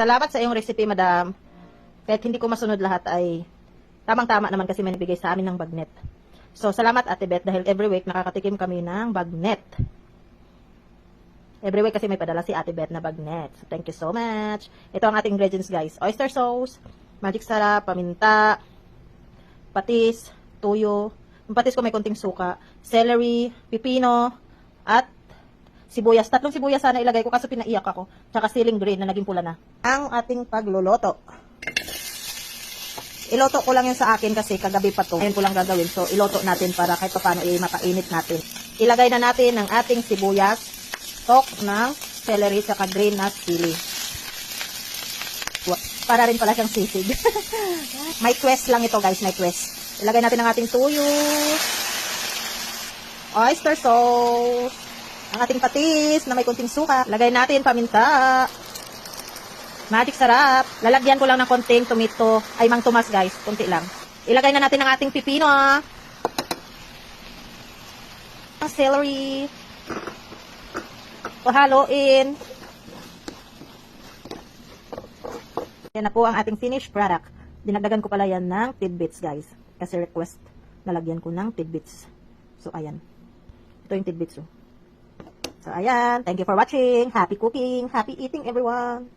Salamat sa iyong recipe, madam. Kahit hindi ko masunod lahat ay tamang-tama naman kasi may nabigay sa amin ng bagnet. So, salamat Ate Beth dahil every week nakakatikim kami ng bagnet. Every week kasi may padala si Ate Beth na bagnet. So, thank you so much. Ito ang ating ingredients, guys. Oyster sauce, magic sarap, paminta, patis, tuyo. Yung patis ko may konting suka, celery, pipino, at sibuyas. 3 sibuyas sana ilagay ko kaso pinaiyak ako. Tsaka siling green na naging pula na. Ang ating pagluluto. Iloto ko lang yun sa akin kasi kagabi pa to. Ngayon ko lang gagawin. So, iloto natin para kahit paano makainit natin. Ilagay na natin ang ating sibuyas, stalk ng celery, tsaka green na chili. Para rin pala siyang sisig. May twist lang ito, guys. May twist. Ilagay natin ang ating tuyo. Oyster sauce. Ang ating patis na may kunting suka. Lagay natin paminta. Magic sarap. Lalagyan ko lang ng konting tomato. Ay, mang tomas, guys. Kunti lang. Ilagay na natin ang ating pipino. Ang celery. Haluin. Yan na po ang ating finished product. Dinagdagan ko pala yan ng tidbits, guys. Kasi request, nalagyan ko ng tidbits. So, ayan. Ito yung tidbits. So, ayan. Thank you for watching. Happy cooking. Happy eating, everyone.